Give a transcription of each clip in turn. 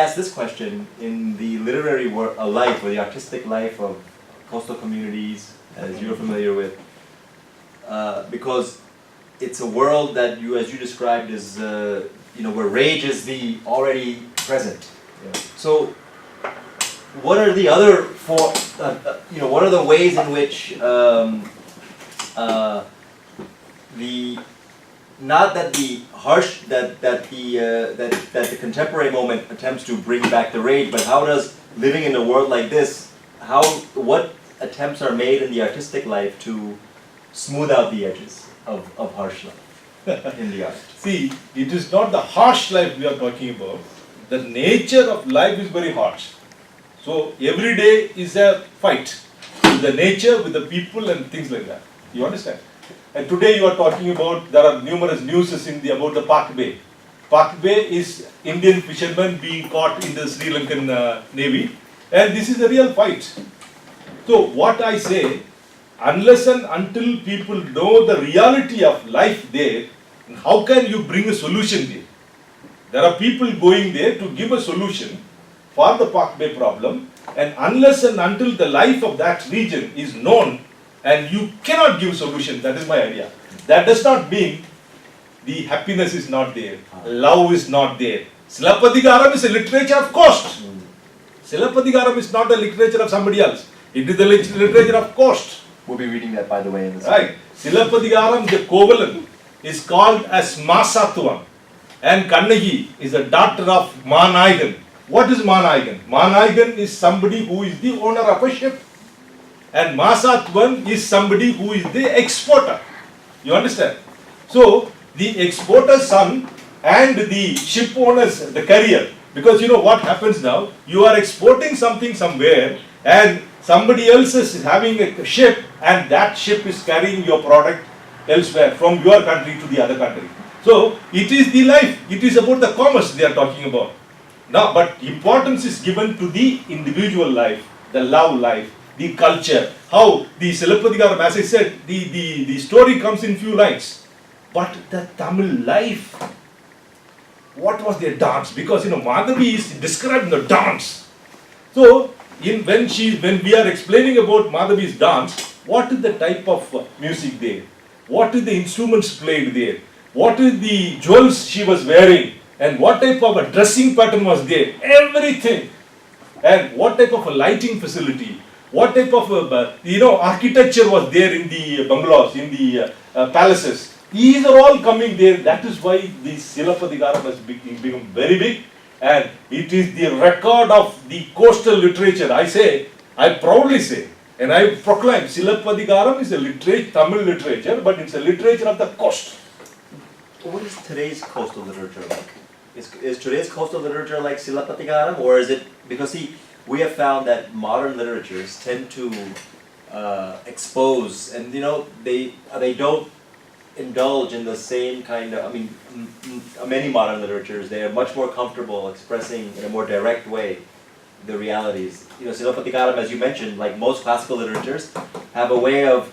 ask this question in the literary life or the artistic life of coastal communities, as you're familiar with, because it's a world that as you described, is where rage is the already present. Yeah. So, what are the other what are the ways in which not that the harsh that the contemporary moment attempts to bring back the rage, but how does living in a world like this, what attempts are made in the artistic life to smooth out the edges of harsh life in the art? See, it is not the harsh life we are talking about. The nature of life is very harsh. So every day is a fight with the nature, with the people and things like that. You understand? And today you are talking about, there are numerous news about the Pak Bay. Pak Bay is Indian fishermen being caught in the Sri Lankan Navy, and this is a real fight. So what I say, unless and until people know the reality of life there, how can you bring a solution there? There are people going there to give a solution for the Pak Bay problem, and unless and until the life of that region is known, and you cannot give solution, that is my idea. That does not mean the happiness is not there, love is not there. Silappatikaram is a literature of cost. Silappatikaram is not a literature of somebody else. It is the literature of cost. We'll be reading that, by the way, in this. Right. Silappatikaram, the Kovalan, is called as Masathuvam, and Kannagi is a daughter of Manayagan. What is Manayagan? Manayagan is somebody who is the owner of a ship, and Masathuvam is somebody who is the exporter. You understand? So the exporter's son and the ship owner's, the carrier, because you know what happens now, you are exporting something somewhere and somebody else is having a ship, and that ship is carrying your product elsewhere from your country to the other country. So it is the life, it is about the commerce they are talking about. Now, but importance is given to the individual life, the love life, the culture, how the Silappatikaram, as I said, the story comes in few lines. But the Tamil life, what was their dance? Because Madhavi is described in the dance. So when we are explaining about Madhavi's dance, what is the type of music there? What is the instruments played there? What is the jewels she was wearing? And what type of a dressing pattern was there? Everything. And what type of a lighting facility? What type of architecture was there in the bungalows, in the palaces? These are all coming there. That is why the Silappatikaram has become very big, and it is the record of the coastal literature. I proudly say, and I proclaim, Silappatikaram is a Tamil literature, but it's a literature of the coast. What is today's coastal literature like? Is today's coastal literature like Silappatikaram, or is it, because we have found that modern literatures tend to expose, and they don't indulge in the same kind of, many modern literatures, they are much more comfortable expressing in a more direct way the realities. Silappatikaram, as you mentioned, like most classical literatures, have a way of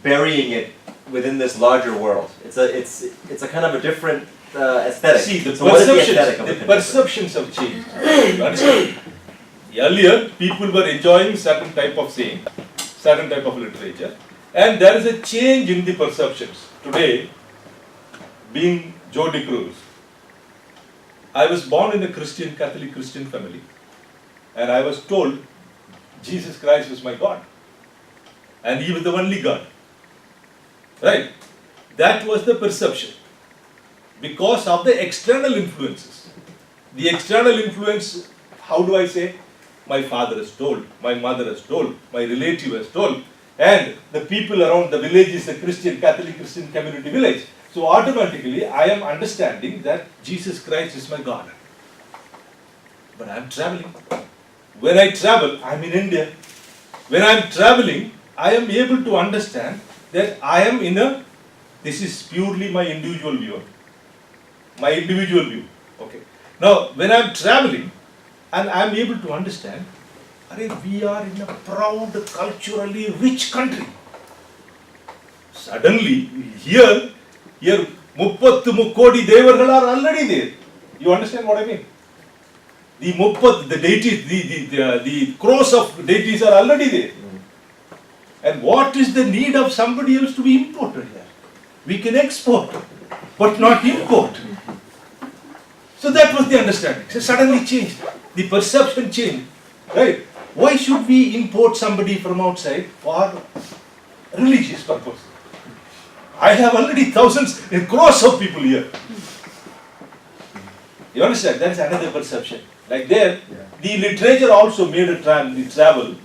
burying it within this larger world. It's a kind of a different aesthetic. See, the perceptions, perceptions have changed. Understand? Earlier, people were enjoying certain type of saying, certain type of literature, and there is a change in the perceptions. Today, being Joe de Cruz, I was born in a Catholic Christian family, and I was told Jesus Christ was my God, and He was the only God. Right? That was the perception. Because of the external influences. The external influence, how do I say? My father has told, my mother has told, my relative has told, and the people around the village is a Catholic Christian community village. So automatically I am understanding that Jesus Christ is my God. But I am traveling. When I travel, I am in India. When I am traveling, I am able to understand that I am this is purely my individual view. My individual view. Okay. Now, when I am traveling, and I am able to understand, we are in a proud, culturally rich country. Suddenly, here 33 Kodi Devargal are already there. You understand what I mean? The Muppad, the deities, the crores of deities are already there. And what is the need of somebody else to be imported here? We can export, but not import. So that was the understanding. So suddenly changed. The perception changed. Right? Why should we import somebody from outside for religious purpose? I have already thousands and crores of people here. You understand? That is another perception. Like there, the literature also made a travel.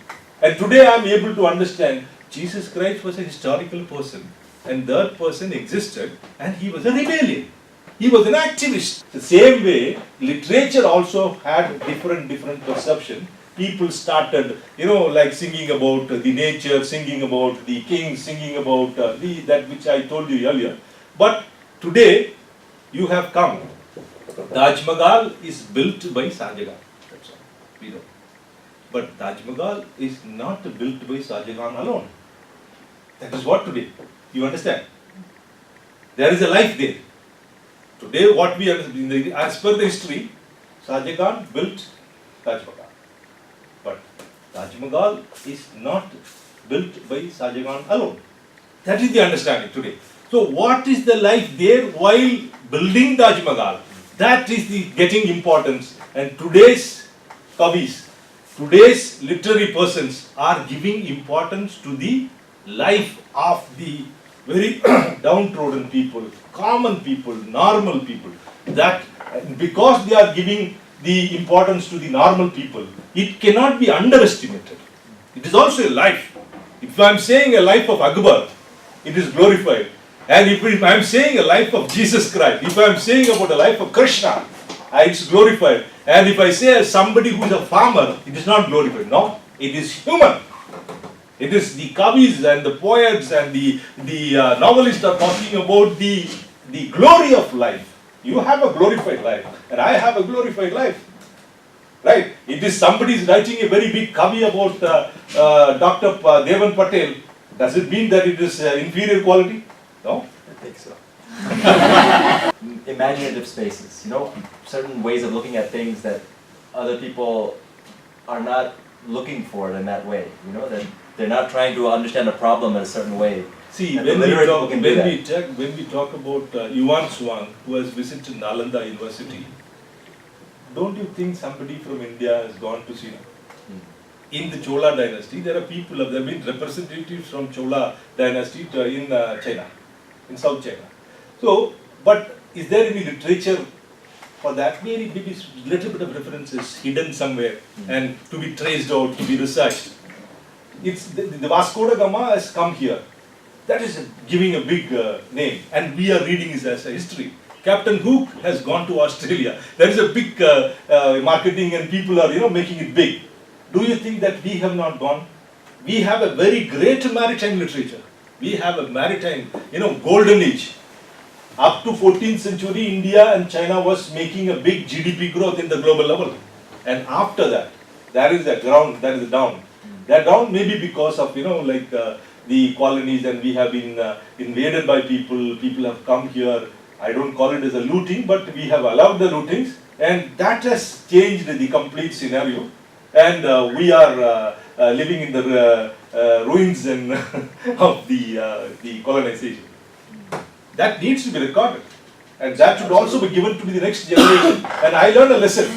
And today I am able to understand Jesus Christ was a historical person. And that person existed and he was a rebellion. He was an activist. The same way, literature also had different perception. People started, like singing about the nature, singing about the king, singing about that which I told you earlier. But today, you have come. Taj Mahal is built by Shah Jahan. That's all. We know. But Taj Mahal is not built by Shah Jahan alone. That is what today. You understand? There is a life there. Today, what we understand, as per the history, Shah Jahan built Taj Mahal. But Taj Mahal is not built by Shah Jahan alone. That is the understanding today. So, what is the life there while building Taj Mahal? That is the getting importance. And today's kavis, today's literary persons are giving importance to the life of the very downtrodden people, common people, normal people. That because they are giving the importance to the normal people, it cannot be underestimated. It is also a life. If I am saying a life of Akbar, it is glorified. And if I am saying a life of Jesus Christ, if I am saying about the life of Krishna, it is glorified. And if I say somebody who is a farmer, it is not glorified. No, it is human. It is the kavis and the poets and the novelists are talking about the glory of life. You have a glorified life, and I have a glorified life. Right? It is somebody is writing a very big kavi about Dr. Devan Patel. Does it mean that it is inferior quality? No? I think so. Imaginative spaces, certain ways of looking at things that other people are not looking for it in that way, that they're not trying to understand a problem in a certain way. See, And when we we talk about Yuan Swan, who has visited Nalanda University, don't you think somebody from India has gone to see him? In the Chola dynasty, there are people, there have been representatives from Chola dynasty in China, in South China. So, but is there any literature for that? Maybe little bit of references hidden somewhere and to be traced out, to be researched. It's the Vasco da Gama has come here. That is giving a big name, and we are reading it as a history. Captain Hook has gone to Australia. There is a big marketing, and people are making it big. Do you think that we have not gone? We have a very great maritime literature. We have a maritime, golden age. Up to 14th century, India and China was making a big GDP growth in the global level. And after that, there is a ground, there is a down. That down may be because of, the colonies, and we have been invaded by people. People have come here. I don't call it as a looting, but we have allowed the lootings. And that has changed the complete scenario. And we are living in the ruins and of the colonization. That needs to be recorded, and that should also be given to the next generation. And I learned a lesson.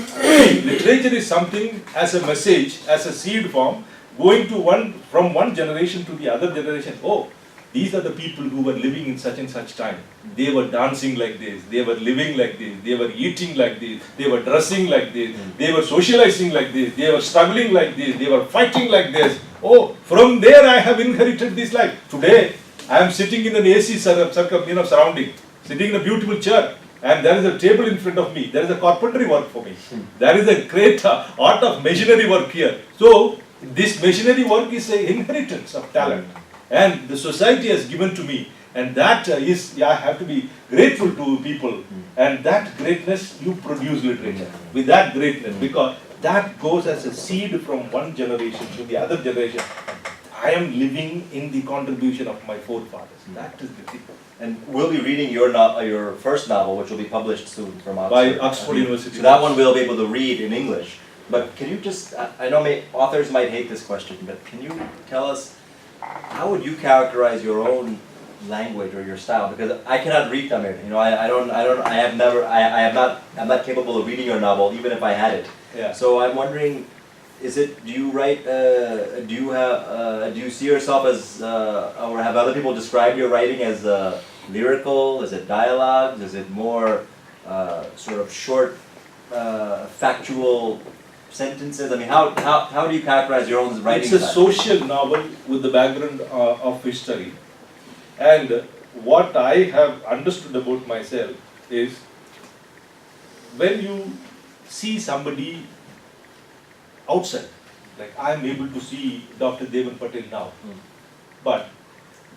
Literature is something as a message, as a seed form, going to from one generation to the other generation. Oh, these are the people who were living in such and such time. They were dancing like this, they were living like this, they were eating like this, they were dressing like this, they were socializing like this, they were struggling like this, they were fighting like this. Oh, from there I have inherited this life. Today, I am sitting in an AC surrounding, sitting in a beautiful chair, and there is a table in front of me. There is a carpentry work for me. There is a great art of machinery work here. So, this machinery work is an inheritance of talent, and the society has given to me, and that is, I have to be grateful to people, and that greatness, you produce literature with that greatness, because that goes as a seed from one generation to the other generation. I am living in the contribution of my forefathers. That is the thing. And we'll be reading your first novel, which will be published soon from Oxford. By Oxford University. So that one we'll be able to read in English. But can you just, I know authors might hate this question, but can you tell us, how would you characterize your own language or your style? Because I cannot read Tamil. You know, I'm not capable of reading your novel, even if I had it. Yeah. So I'm wondering, do you write, do you see yourself as, or have other people described your writing as lyrical? Is it dialogue? Is it more sort of short, factual sentences? I mean, how do you characterize your own writing It's a style? social novel with the background of history. And what I have understood about myself is, when you see somebody outside, like I am able to see Dr. Devan Patel now, but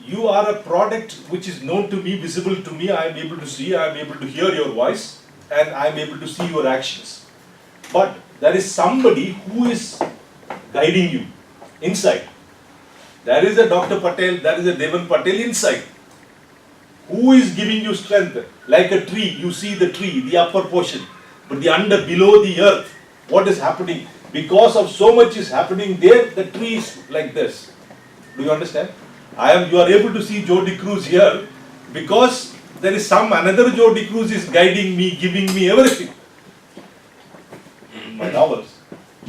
you are a product which is known to me, visible to me. I am able to see, I am able to hear your voice, and I am able to see your actions. But there is somebody who is guiding you inside. There is a Dr. Patel, there is a Devan Patel inside, who is giving you strength. Like a tree, you see the tree, the upper portion, but the below the earth, what is happening? Because of so much is happening there, the tree is like this. Do you understand? You are able to see Jody Cruz here because there is another Jody Cruz is guiding me, giving me everything. In my novels,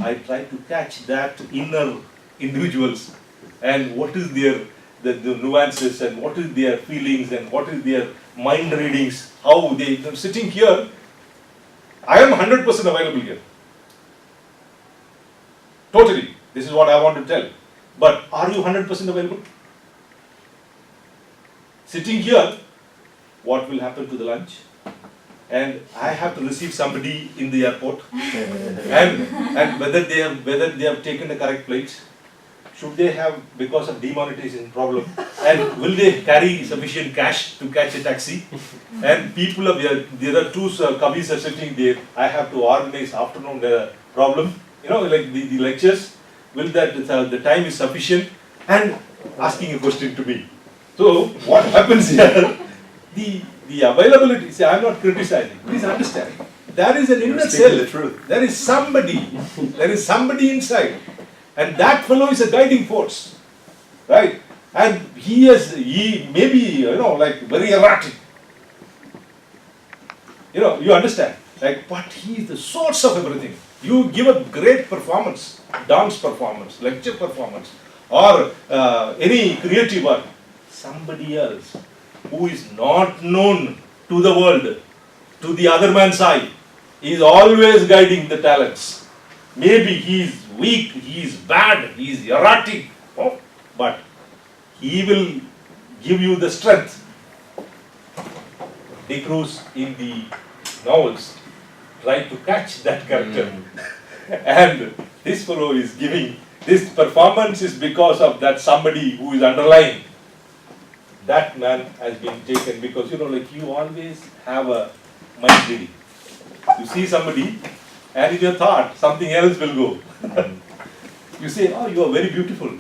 I try to catch that inner individuals and what is their the nuances and what is their feelings and what is their mind readings, how they're sitting here. I am 100% available here. Totally. This is what I want to tell. But are you 100% available? Sitting here, what will happen to the lunch? And I have to receive somebody in the airport, and whether they have taken the correct plates, should they have, because of demonetization problem, and will they carry sufficient cash to catch a taxi? And people there are two kavis are sitting there. I have to organize afternoon problem. You know, like the lectures. Will that the time is sufficient? And asking a question to me. So what happens here? The availability. See, I am not criticizing. Please understand. There is an inner self. The truth. There is somebody. There is somebody inside, and that fellow is a guiding force, right? And he may be like very erratic. You understand? Like, but he is the source of everything. You give a great performance, dance performance, lecture performance, or any creative work. Somebody else who is not known to the world, to the other man's eye, is always guiding the talents. Maybe he is weak, he is bad, he is erratic, but he will give you the strength. De Cruz in the novels try to catch that character. And this fellow is giving, this performance is because of that somebody who is underlying. That man has been taken because, like you always have a mind reading. You see somebody and in your thought, something else will go. You say, oh, you are very beautiful,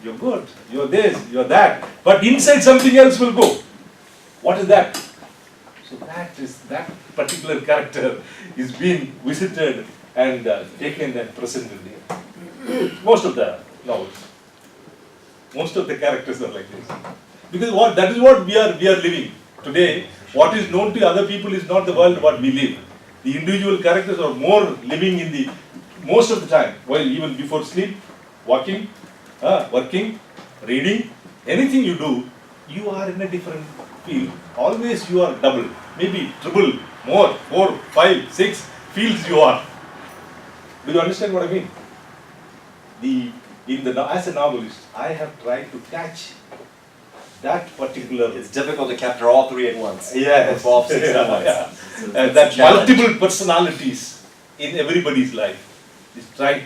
you're good, you're this, you're that. But inside something else will go. What is that? So that particular character is being visited and taken and presented here. Most of the novels, most of the characters are like this. Because that is what we are living today. What is known to other people is not the world what we live. The individual characters are more living in the most of the time, while even before sleep, walking, working, reading, anything you do, you are in a different field. Always you are double, maybe triple, more, 4, 5, 6 fields you are. Do you understand what I mean? As a novelist, I have tried to catch that particular. It's difficult to capture all three at once. Yes. Involve 6 at once. Yeah. It's That challenge. multiple personalities in everybody's life is I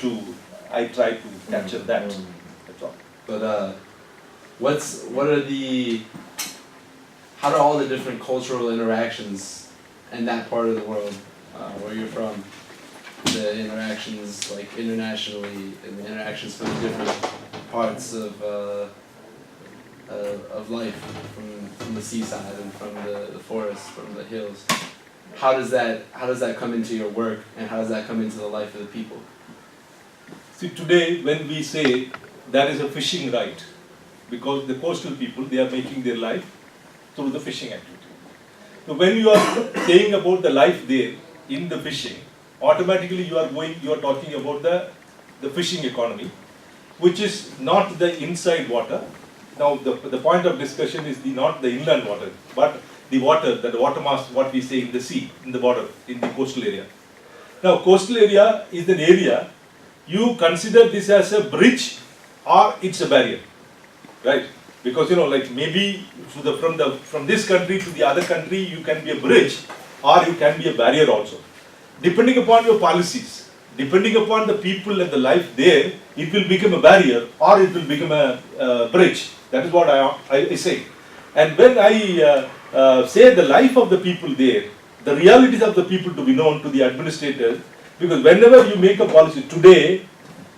try to capture that. That's all. But how do all the different cultural interactions in that part of the world where you're from, the interactions like internationally and the interactions from the different parts of life, from the seaside and from the forest, from the hills. How does that come into your work, and how does that come into the life of the people? See, today when we say that is a fishing right, because the coastal people, they are making their life through the fishing activity. So when you are saying about the life there in the fishing, automatically you are talking about the fishing economy, which is not the inside water. Now the point of discussion is not the inland water, but the water mass, what we say in the sea, in the border, in the coastal area. Now coastal area is an area, you consider this as a bridge or it's a barrier, right? Because like maybe from this country to the other country, you can be a bridge or you can be a barrier also. Depending upon your policies, depending upon the people and the life there, it will become a barrier or it will become a bridge. That is what I say. And when I say the life of the people there, the realities of the people to be known to the administrators, because whenever you make a policy today,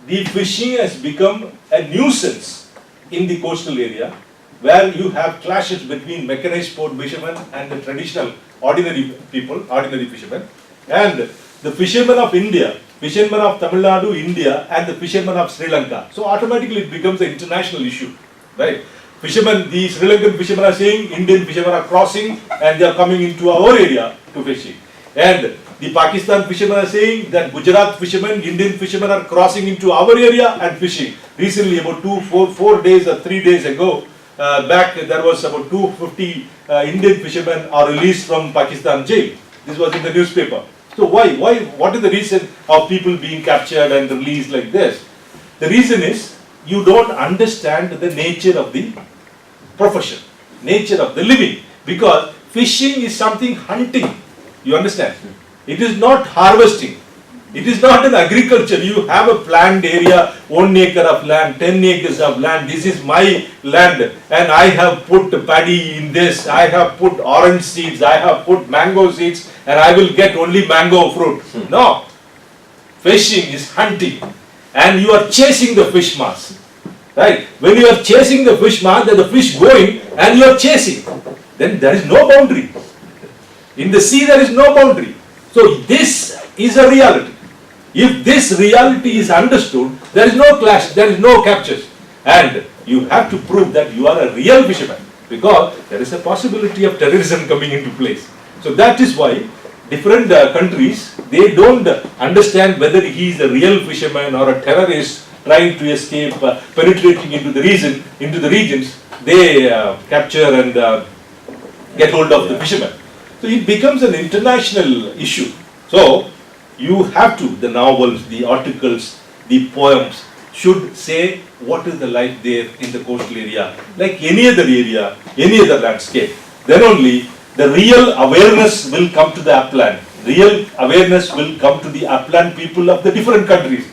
the fishing has become a nuisance in the coastal area, where you have clashes between mechanized sport fishermen and the traditional ordinary people, ordinary fishermen, and the fishermen of India, fishermen of Tamil Nadu, India, and the fishermen of Sri Lanka. So automatically it becomes an international issue, right? Fishermen, the Sri Lankan fishermen are saying Indian fishermen are crossing and they are coming into our area to fishing. And the Pakistan fishermen are saying that Gujarat fishermen, Indian fishermen are crossing into our area and fishing. Recently, about 4 days or 3 days ago, back there was about 250 Indian fishermen are released from Pakistan jail. This was in the newspaper. So why? What is the reason of people being captured and released like this? The reason is you don't understand the nature of the profession, nature of the living, because fishing is something hunting. You understand? It is not harvesting. It is not an agriculture. You have a planned area, 1 acre of land, 10 acres of land. This is my land and I have put paddy in this. I have put orange seeds. I have put mango seeds and I will get only mango fruit. No. Fishing is hunting and you are chasing the fish mass. Right? When you are chasing the fish mass, there is the fish going and you are chasing. Then there is no boundary. In the sea there is no boundary. So this is a reality. If this reality is understood, there is no clash, there is no captures. And you have to prove that you are a real fisherman, because there is a possibility of terrorism coming into place. So that is why different countries, they don't understand whether he is a real fisherman or a terrorist trying to escape, penetrating into the regions, they capture and get hold of the fishermen. So it becomes an international issue. So you have to, the novels, the articles, the poems should say what is the life there in the coastal area, like any other area, any other landscape. Then only the real awareness will come to the upland. Real awareness will come to the upland people of the different countries.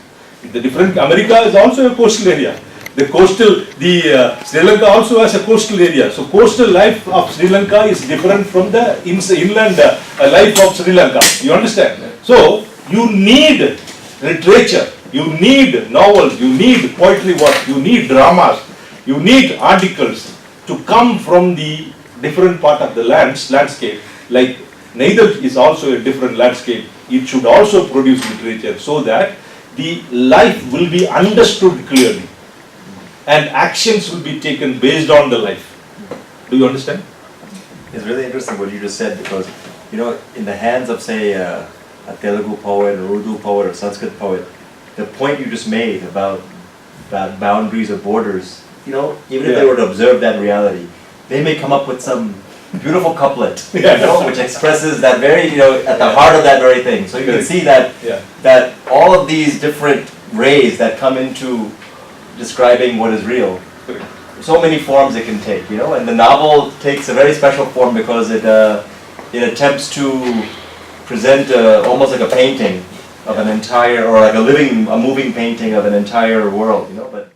America is also a coastal area. Sri Lanka also has a coastal area. So coastal life of Sri Lanka is different from the inland life of Sri Lanka. You understand? So you need literature, you need novels, you need poetry work, you need dramas, you need articles to come from the different part of the landscape. Like Neither is also a different landscape. It should also produce literature so that the life will be understood clearly and actions will be taken based on the life. Do you understand? It's really interesting what you just said, because, you know, in the hands of, say, a Telugu poet or Urdu poet or Sanskrit poet, the point you just made about boundaries or borders, you know, even if they were to observe that reality, they may come up with some beautiful couplet, you know, which expresses that very, you know, at the heart of that very thing. So you can see that that all of these different rays that come into describing what is real, so many forms it can take, you know, and the novel takes a very special form because it attempts to present almost like a painting of an entire, or like a moving painting of an entire world, you know, but